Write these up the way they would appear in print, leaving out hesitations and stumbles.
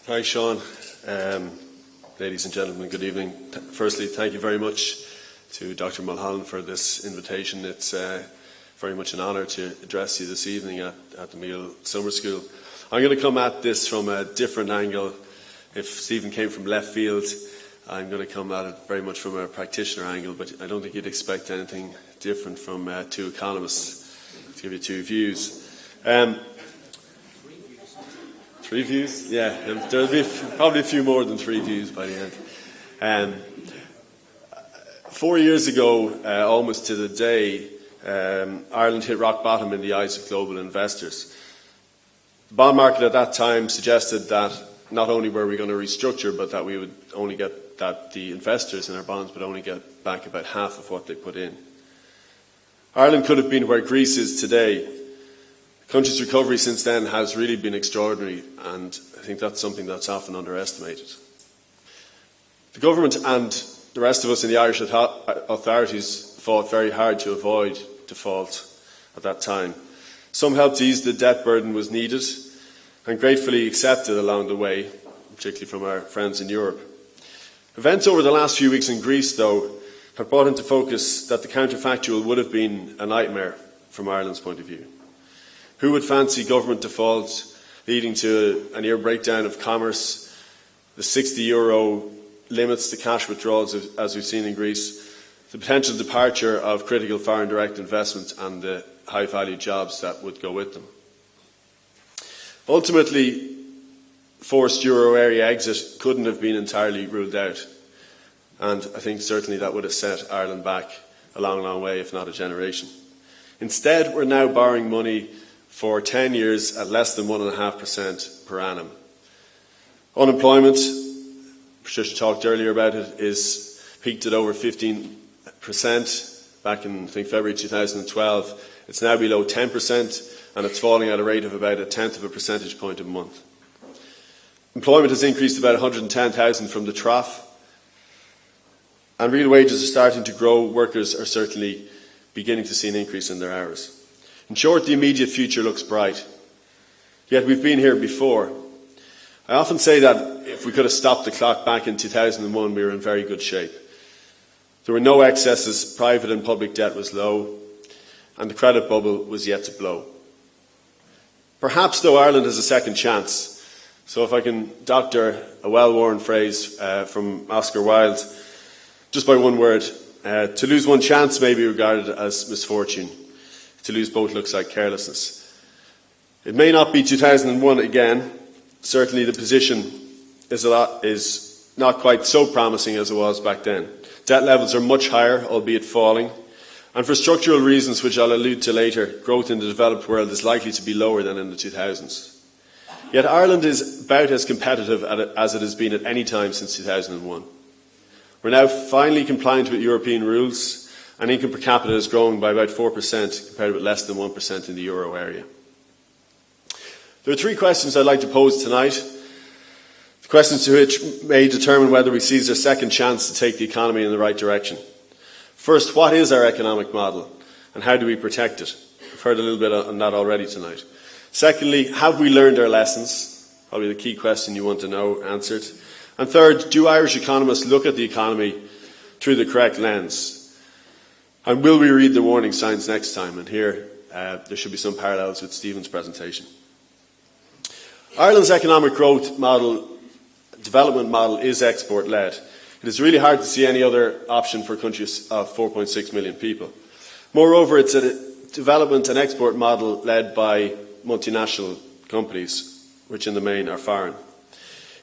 Thanks, Sean. Ladies and gentlemen, good evening. Firstly, thank you very much to Dr. Mulholland for this invitation. It's very much an honour to address you this evening at the Meal Summer School. I'm going to come at this from a different angle. If Stephen came from left field, I'm going to come at it very much from a practitioner angle, but I don't think you'd expect anything different from two economists to give you two views. Three views? Yeah, there'll be probably a few more than three views by the end. 4 years ago, almost to the day, Ireland hit rock bottom in the eyes of global investors. The bond market at that time suggested that not only were we going to restructure, but that we would only get that the investors in our bonds would only get back about half of what they put in. Ireland could have been where Greece is today. The country's recovery since then has really been extraordinary, and I think that's something that's often underestimated. The government and the rest of us in the Irish authorities fought very hard to avoid default at that time. Some help to ease the debt burden was needed and gratefully accepted along the way, particularly from our friends in Europe. Events over the last few weeks in Greece, though, have brought into focus that the counterfactual would have been a nightmare from Ireland's point of view. Who would fancy government default leading to a near breakdown of commerce, the €60 limits to cash withdrawals as we've seen in Greece, the potential departure of critical foreign direct investment and the high-value jobs that would go with them? Ultimately, forced euro area exit couldn't have been entirely ruled out, and I think certainly that would have set Ireland back a long, long way, if not a generation. Instead, we're now borrowing money for 10 years at less than 1.5% per annum. Unemployment, Patricia talked earlier about it, is peaked at over 15% back in, I think, February 2012. It's now below 10%, and it's falling at a rate of about 1/10 of a percentage point a month. Employment has increased about 110,000 from the trough, and real wages are starting to grow. Workers are certainly beginning to see an increase in their hours. In short, the immediate future looks bright. Yet we've been here before. I often say that if we could have stopped the clock back in 2001, we were in very good shape. There were no excesses, private and public debt was low, and the credit bubble was yet to blow. Perhaps, though, Ireland has a second chance. So if I can doctor a well-worn phrase from Oscar Wilde, just by one word, to lose one chance may be regarded as misfortune. To lose both looks like carelessness. It may not be 2001 again. Certainly the position is not quite so promising as it was back then. Debt levels are much higher, albeit falling. And for structural reasons, which I'll allude to later, growth in the developed world is likely to be lower than in the 2000s. Yet Ireland is about as competitive as it has been at any time since 2001. We're now finally compliant with European rules, and income per capita is growing by about 4% compared with less than 1% in the euro area. There are three questions I'd like to pose tonight, the questions to which may determine whether we seize our second chance to take the economy in the right direction. First, what is our economic model and how do we protect it? We've heard a little bit on that already tonight. Secondly, have we learned our lessons? Probably the key question you want to know answered. And third, do Irish economists look at the economy through the correct lens? And will we read the warning signs next time? And here, there should be some parallels with Stephen's presentation. Ireland's economic growth model, development model, is export-led. It is really hard to see any other option for a country of 4.6 million people. Moreover, it's a development and export model led by multinational companies, which in the main are foreign.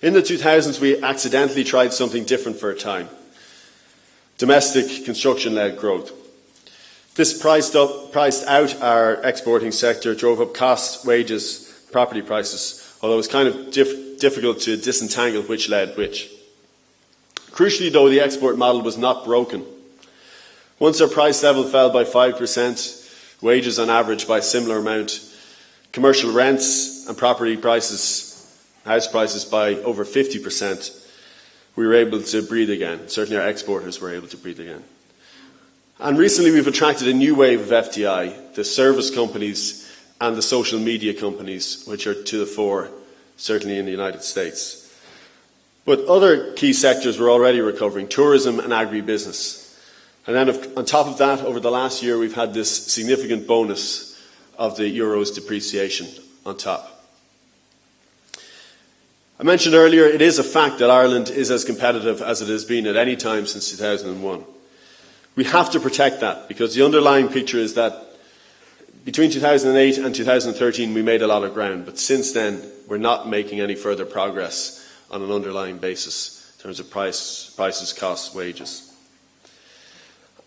In the 2000s, we accidentally tried something different for a time: domestic construction-led growth. This priced out our exporting sector, drove up costs, wages, property prices, although it was kind of difficult to disentangle which led which. Crucially, though, the export model was not broken. Once our price level fell by 5%, wages on average by a similar amount, commercial rents and property prices, house prices by over 50%, we were able to breathe again. Certainly our exporters were able to breathe again. And recently we've attracted a new wave of FDI, the service companies and the social media companies, which are to the fore, certainly in the United States. But other key sectors were already recovering: tourism and agribusiness. And then on top of that, over the last year, we've had this significant bonus of the euro's depreciation on top. I mentioned earlier, it is a fact that Ireland is as competitive as it has been at any time since 2001. We have to protect that, because the underlying picture is that between 2008 and 2013 we made a lot of ground, but since then we're not making any further progress on an underlying basis in terms of prices, costs, wages.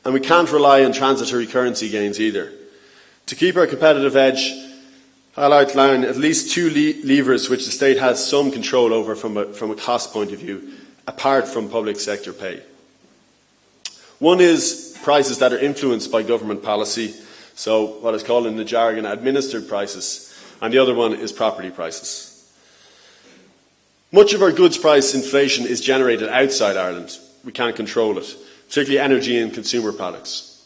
And we can't rely on transitory currency gains either. To keep our competitive edge, I'll outline at least two levers which the state has some control over from a cost point of view, apart from public sector pay. One is prices that are influenced by government policy, so what is called in the jargon administered prices, and the other one is property prices. Much of our goods price inflation is generated outside Ireland. We can't control it, particularly energy and consumer products.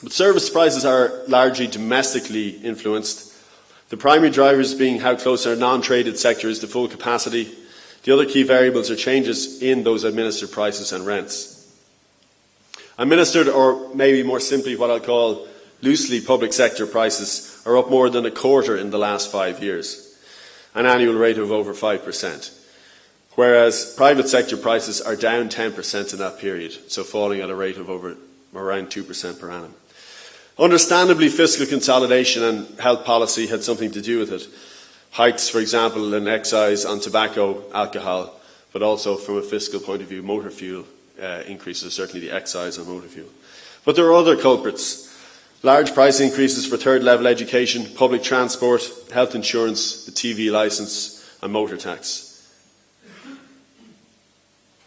But service prices are largely domestically influenced, the primary drivers being how close our non-traded sector is to full capacity. The other key variables are changes in those administered prices and rents. Administered, or maybe more simply what I'll call loosely public sector prices, are up more than a quarter in the last 5 years, an annual rate of over 5%, whereas private sector prices are down 10% in that period, so falling at a rate of around 2% per annum. Understandably, fiscal consolidation and health policy had something to do with it. Hikes, for example, in excise on tobacco, alcohol, but also from a fiscal point of view, motor fuel increases, certainly the excise on motor fuel. But there are other culprits. Large price increases for third-level education, public transport, health insurance, the TV licence and motor tax.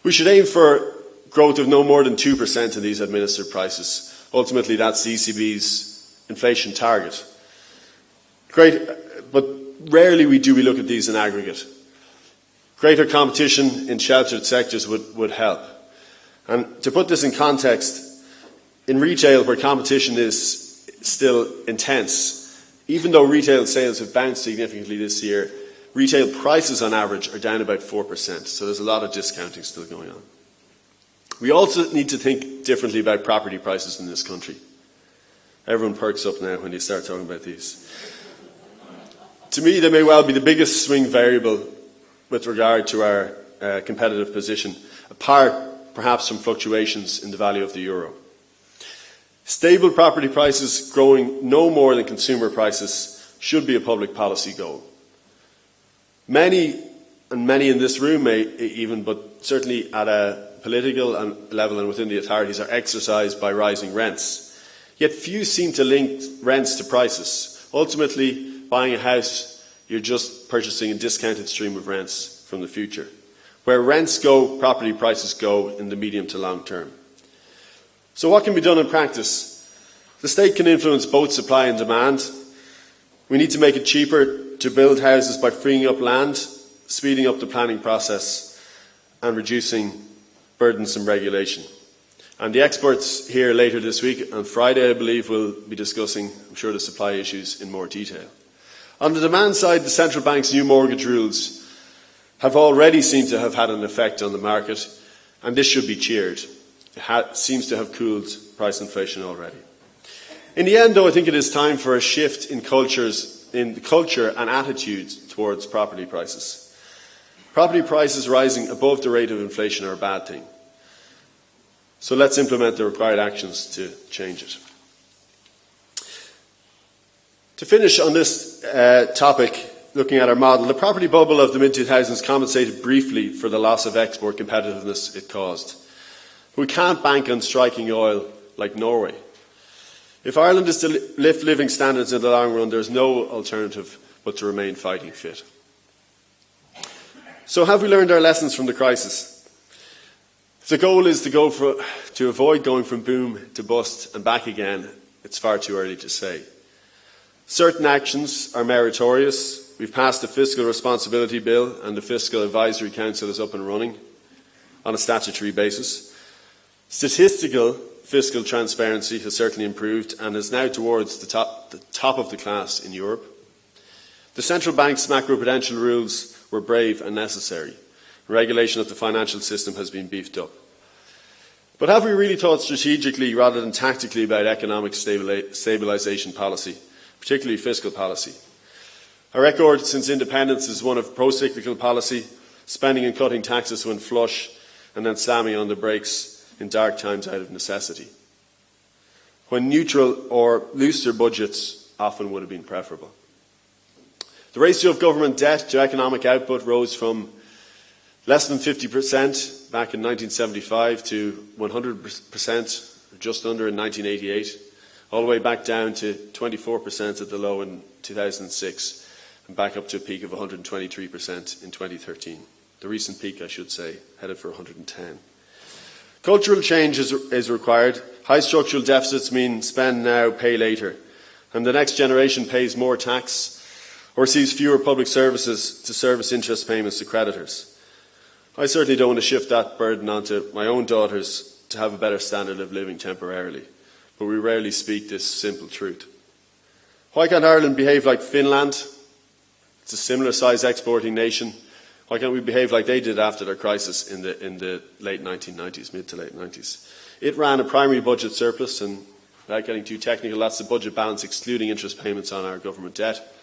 We should aim for growth of no more than 2% in these administered prices. Ultimately, that's the ECB's inflation target. But rarely we look at these in aggregate. Greater competition in sheltered sectors would help. And to put this in context, in retail, where competition is still intense, even though retail sales have bounced significantly this year, retail prices on average are down about 4%, so there's a lot of discounting still going on. We also need to think differently about property prices in this country. Everyone perks up now when you start talking about these. To me, they may well be the biggest swing variable with regard to our competitive position, apart perhaps from fluctuations in the value of the euro. Stable property prices growing no more than consumer prices should be a public policy goal. Many in this room may even, but certainly at a political level and within the authorities, are exercised by rising rents. Yet few seem to link rents to prices. Ultimately, buying a house, you're just purchasing a discounted stream of rents from the future. Where rents go, property prices go in the medium to long term. So what can be done in practice? The state can influence both supply and demand. We need to make it cheaper to build houses by freeing up land, speeding up the planning process, and reducing burdensome regulation. And the experts here later this week, on Friday I believe, will be discussing, I'm sure, the supply issues in more detail. On the demand side, the central bank's new mortgage rules have already seemed to have had an effect on the market, and this should be cheered. It seems to have cooled price inflation already. In the end, though, I think it is time for a shift in the culture and attitudes towards property prices. Property prices rising above the rate of inflation are a bad thing. So let's implement the required actions to change it. To finish on this topic, looking at our model, the property bubble of the mid-2000s compensated briefly for the loss of export competitiveness it caused. We can't bank on striking oil like Norway. If Ireland is to lift living standards in the long run, there is no alternative but to remain fighting fit. So have we learned our lessons from the crisis? If the goal is to avoid going from boom to bust and back again, it's far too early to say. Certain actions are meritorious. We've passed the Fiscal Responsibility Bill and the Fiscal Advisory Council is up and running on a statutory basis. Statistical fiscal transparency has certainly improved and is now towards the top of the class in Europe. The central bank's macroprudential rules were brave and necessary. Regulation of the financial system has been beefed up. But have we really thought strategically rather than tactically about economic stabilisation policy, particularly fiscal policy? Our record since independence is one of pro-cyclical policy, spending and cutting taxes when flush, and then slamming on the brakes in dark times out of necessity, when neutral or looser budgets often would have been preferable. The ratio of government debt to economic output rose from less than 50% back in 1975 to 100%, or just under, in 1988, all the way back down to 24% at the low in 2006, and back up to a peak of 123% in 2013. The recent peak, I should say, headed for 110. Cultural change is required. High structural deficits mean spend now, pay later, and the next generation pays more tax or sees fewer public services to service interest payments to creditors. I certainly don't want to shift that burden onto my own daughters to have a better standard of living temporarily, but we rarely speak this simple truth. Why can't Ireland behave like Finland? It's a similar size exporting nation. Why can't we behave like they did after their crisis in the late 1990s, mid to late 90s? It ran a primary budget surplus, and without getting too technical, that's the budget balance excluding interest payments on our government debt.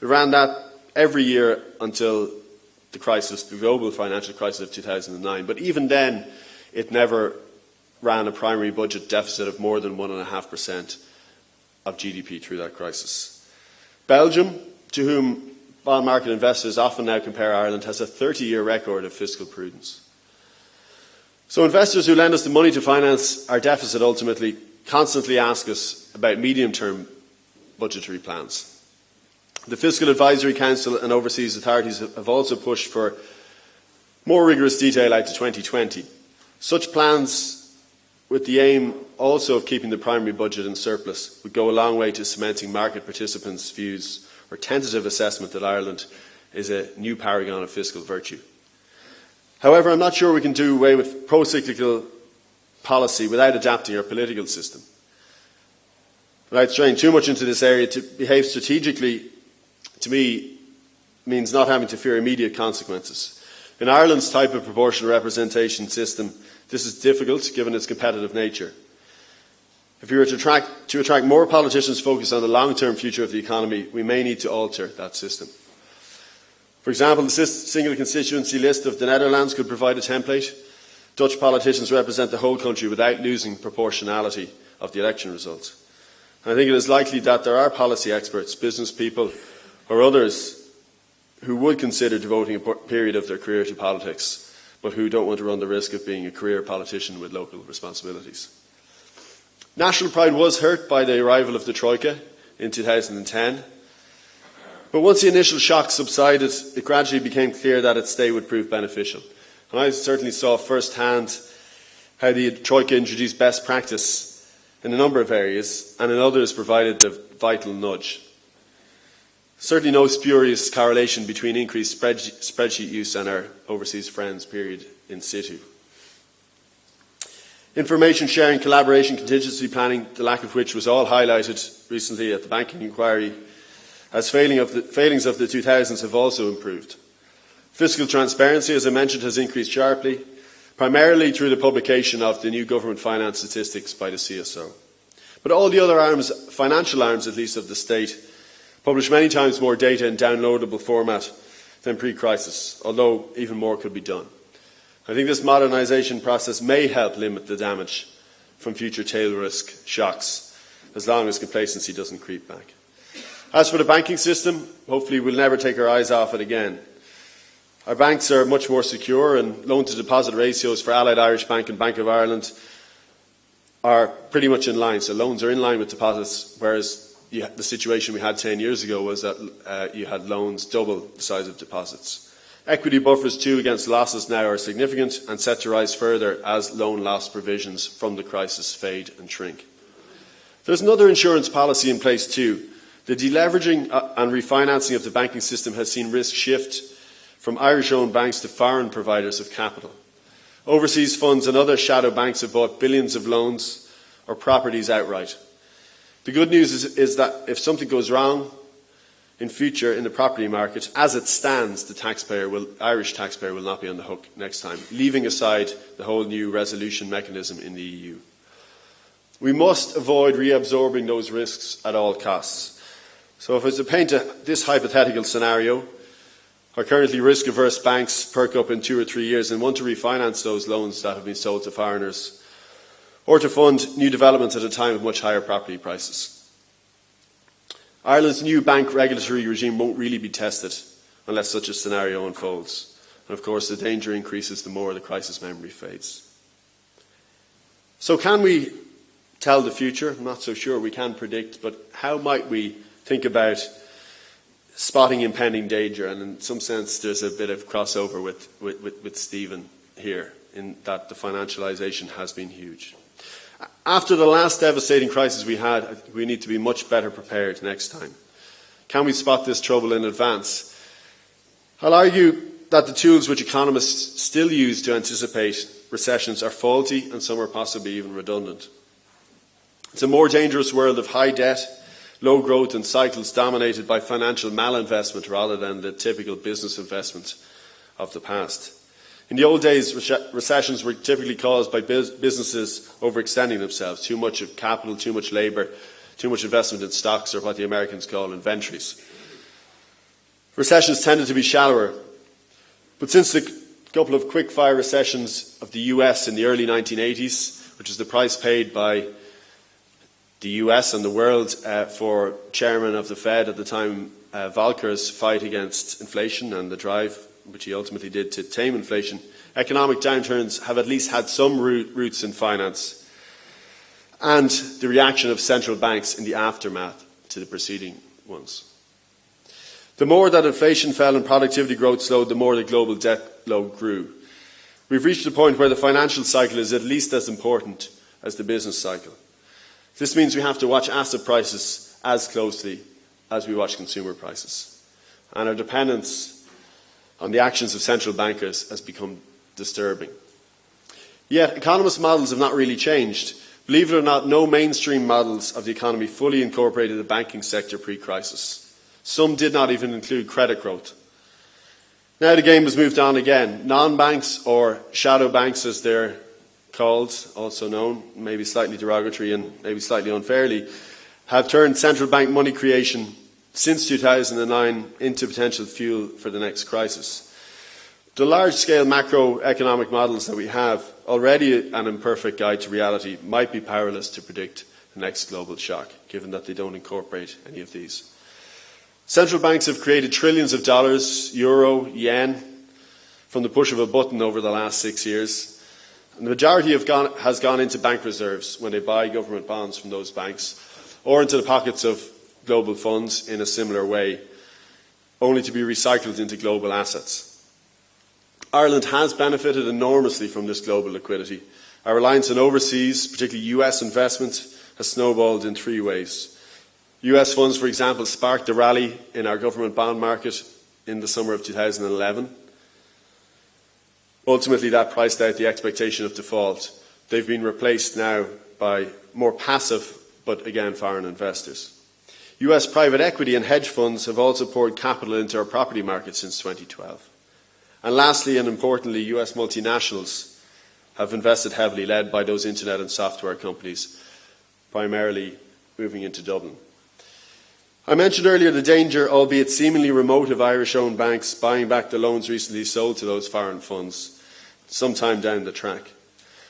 It ran that every year until the crisis, the global financial crisis of 2009. But even then, it never ran a primary budget deficit of more than 1.5% of GDP through that crisis. Belgium, to whom bond market investors often now compare Ireland, has a 30-year record of fiscal prudence. So investors who lend us the money to finance our deficit ultimately constantly ask us about medium-term budgetary plans. The Fiscal Advisory Council and overseas authorities have also pushed for more rigorous detail out to 2020. Such plans, with the aim also of keeping the primary budget in surplus, would go a long way to cementing market participants' views or tentative assessment that Ireland is a new paragon of fiscal virtue. However, I'm not sure we can do away with pro-cyclical policy without adapting our political system. Without straying too much into this area, to behave strategically, to me, means not having to fear immediate consequences. In Ireland's type of proportional representation system, this is difficult given its competitive nature. If we were to attract more politicians focused on the long-term future of the economy, we may need to alter that system. For example, the single constituency list of the Netherlands could provide a template. Dutch politicians represent the whole country without losing proportionality of the election results. And I think it is likely that there are policy experts, business people, or others who would consider devoting a period of their career to politics, but who don't want to run the risk of being a career politician with local responsibilities. National pride was hurt by the arrival of the Troika in 2010, but once the initial shock subsided, it gradually became clear that its stay would prove beneficial. And I certainly saw firsthand how the Troika introduced best practice in a number of areas, and in others provided the vital nudge. Certainly no spurious correlation between increased spreadsheet use and our overseas friends period in situ. Information sharing, collaboration, contingency planning, the lack of which was all highlighted recently at the banking inquiry, as failings of the 2000s have also improved. Fiscal transparency, as I mentioned, has increased sharply, primarily through the publication of the new government finance statistics by the CSO. But all the other arms, financial arms at least, of the state, publish many times more data in downloadable format than pre-crisis, although even more could be done. I think this modernisation process may help limit the damage from future tail risk shocks, as long as complacency doesn't creep back. As for the banking system, hopefully we'll never take our eyes off it again. Our banks are much more secure, and loan-to-deposit ratios for Allied Irish Bank and Bank of Ireland are pretty much in line. So loans are in line with deposits, whereas the situation we had 10 years ago was that you had loans double the size of deposits. Equity buffers too against losses now are significant and set to rise further as loan loss provisions from the crisis fade and shrink. There's another insurance policy in place too. The deleveraging and refinancing of the banking system has seen risk shift from Irish-owned banks to foreign providers of capital. Overseas funds and other shadow banks have bought billions of loans or properties outright. The good news is that if something goes wrong, in future in the property market, as it stands, the Irish taxpayer will not be on the hook next time, leaving aside the whole new resolution mechanism in the EU. We must avoid reabsorbing those risks at all costs. So if I was to paint this hypothetical scenario, our currently risk-averse banks perk up in 2 or 3 years and want to refinance those loans that have been sold to foreigners, or to fund new developments at a time of much higher property prices. Ireland's new bank regulatory regime won't really be tested unless such a scenario unfolds. And of course, the danger increases the more the crisis memory fades. So can we tell the future? I'm not so sure we can predict, but how might we think about spotting impending danger? And in some sense, there's a bit of crossover with Stephen here, in that the financialisation has been huge. After the last devastating crisis we had, we need to be much better prepared next time. Can we spot this trouble in advance? I'll argue that the tools which economists still use to anticipate recessions are faulty and some are possibly even redundant. It's a more dangerous world of high debt, low growth and cycles dominated by financial malinvestment rather than the typical business investment of the past. In the old days, recessions were typically caused by businesses overextending themselves, too much of capital, too much labour, too much investment in stocks, or what the Americans call inventories. Recessions tended to be shallower, but since the couple of quick-fire recessions of the US in the early 1980s, which is the price paid by the US and the world for chairman of the Fed at the time, Volcker's fight against inflation and the drive which he ultimately did to tame inflation, economic downturns have at least had some roots in finance and the reaction of central banks in the aftermath to the preceding ones. The more that inflation fell and productivity growth slowed, the more the global debt load grew. We've reached a point where the financial cycle is at least as important as the business cycle. This means we have to watch asset prices as closely as we watch consumer prices. And our dependence on the actions of central bankers has become disturbing. Yet, economist models have not really changed. Believe it or not, no mainstream models of the economy fully incorporated the banking sector pre-crisis. Some did not even include credit growth. Now the game has moved on again. Non-banks, or shadow banks as they're called, also known, maybe slightly derogatory and maybe slightly unfairly, have turned central bank money creation since 2009 into potential fuel for the next crisis. The large-scale macroeconomic models that we have, already an imperfect guide to reality, might be powerless to predict the next global shock, given that they don't incorporate any of these. Central banks have created trillions of dollars, euro, yen, from the push of a button over the last 6 years. And the majority has gone into bank reserves when they buy government bonds from those banks, or into the pockets of global funds in a similar way, only to be recycled into global assets. Ireland has benefited enormously from this global liquidity. Our reliance on overseas, particularly US investment, has snowballed in 3 ways. US funds, for example, sparked a rally in our government bond market in the summer of 2011. Ultimately, that priced out the expectation of default. They've been replaced now by more passive, but again, foreign investors. US private equity and hedge funds have also poured capital into our property market since 2012. And lastly and importantly, US multinationals have invested heavily, led by those internet and software companies, primarily moving into Dublin. I mentioned earlier the danger, albeit seemingly remote, of Irish-owned banks buying back the loans recently sold to those foreign funds sometime down the track.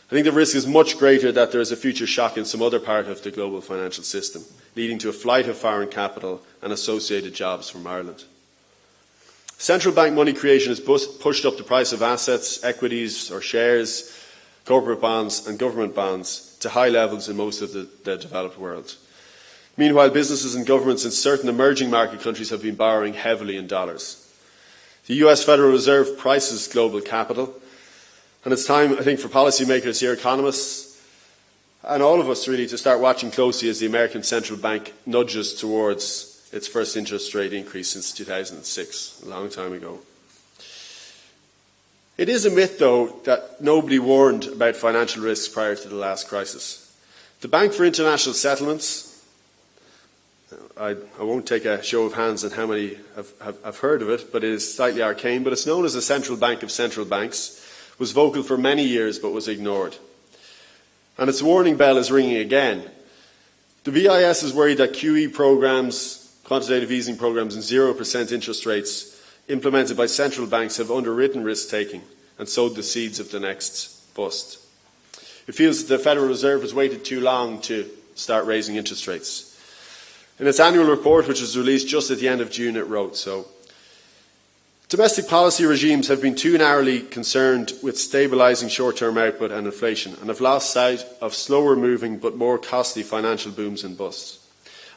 I think the risk is much greater that there is a future shock in some other part of the global financial system, leading to a flight of foreign capital and associated jobs from Ireland. Central bank money creation has pushed up the price of assets, equities or shares, corporate bonds and government bonds to high levels in most of the developed world. Meanwhile, businesses and governments in certain emerging market countries have been borrowing heavily in dollars. The US Federal Reserve prices global capital, and it's time, I think, for policymakers here, economists, and all of us really, to start watching closely as the American Central Bank nudges towards its first interest rate increase since 2006, a long time ago. It is a myth, though, that nobody warned about financial risks prior to the last crisis. The Bank for International Settlements, I won't take a show of hands on how many have heard of it, but it is slightly arcane. But it's known as the central bank of central banks, was vocal for many years but was ignored. And its warning bell is ringing again. The BIS is worried that QE programs, quantitative easing programs, and 0% interest rates implemented by central banks have underwritten risk-taking and sowed the seeds of the next bust. It feels that the Federal Reserve has waited too long to start raising interest rates. In its annual report, which was released just at the end of June, it wrote so. Domestic policy regimes have been too narrowly concerned with stabilising short-term output and inflation and have lost sight of slower-moving but more costly financial booms and busts.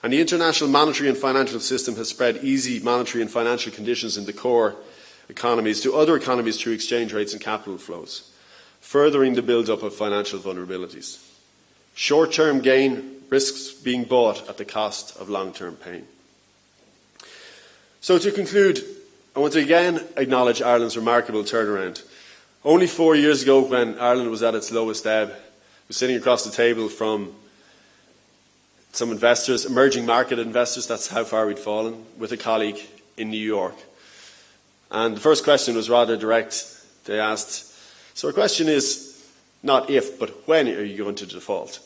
And the international monetary and financial system has spread easy monetary and financial conditions in the core economies to other economies through exchange rates and capital flows, furthering the build-up of financial vulnerabilities. Short-term gain risks being bought at the cost of long-term pain. So to conclude, I want to again acknowledge Ireland's remarkable turnaround. Only 4 years ago, when Ireland was at its lowest ebb, I was sitting across the table from some investors, emerging market investors, that's how far we'd fallen, with a colleague in New York. And the first question was rather direct. They asked, so our question is not if, but when are you going to default?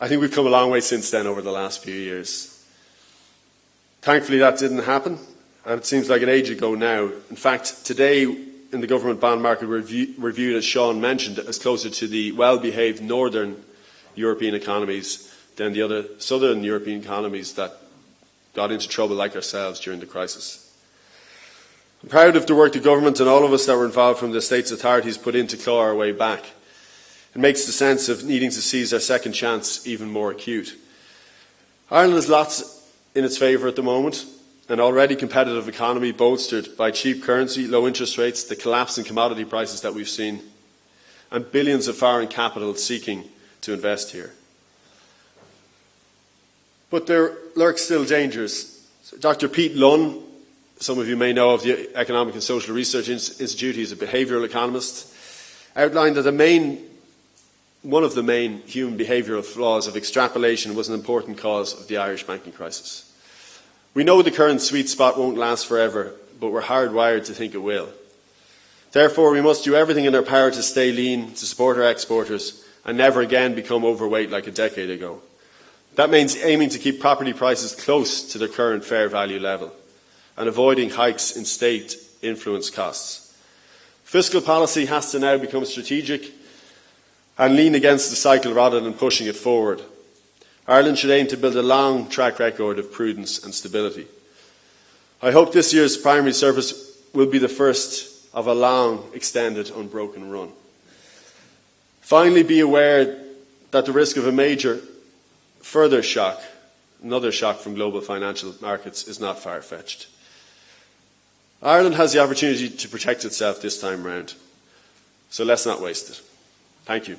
I think we've come a long way since then over the last few years. Thankfully, that didn't happen, and it seems like an age ago now. In fact, today in the government bond market reviewed, as Sean mentioned, as closer to the well-behaved northern European economies than the other southern European economies that got into trouble like ourselves during the crisis. I'm proud of the work the government and all of us that were involved from the state's authorities put in to claw our way back. It makes the sense of needing to seize our second chance even more acute. Ireland has lots in its favour at the moment, an already competitive economy bolstered by cheap currency, low interest rates, the collapse in commodity prices that we've seen, and billions of foreign capital seeking to invest here. But there lurk still dangers. Dr. Pete Lunn, some of you may know of the Economic and Social Research Institute, he's a behavioural economist, outlined that one of the main human behavioural flaws of extrapolation was an important cause of the Irish banking crisis. We know the current sweet spot won't last forever, but we're hardwired to think it will. Therefore, we must do everything in our power to stay lean, to support our exporters, and never again become overweight like a decade ago. That means aiming to keep property prices close to their current fair value level and avoiding hikes in state influence costs. Fiscal policy has to now become strategic and lean against the cycle rather than pushing it forward. Ireland should aim to build a long track record of prudence and stability. I hope this year's primary service will be the first of a long, extended, unbroken run. Finally, be aware that the risk of a major further shock, another shock from global financial markets, is not far-fetched. Ireland has the opportunity to protect itself this time round, so let's not waste it. Thank you.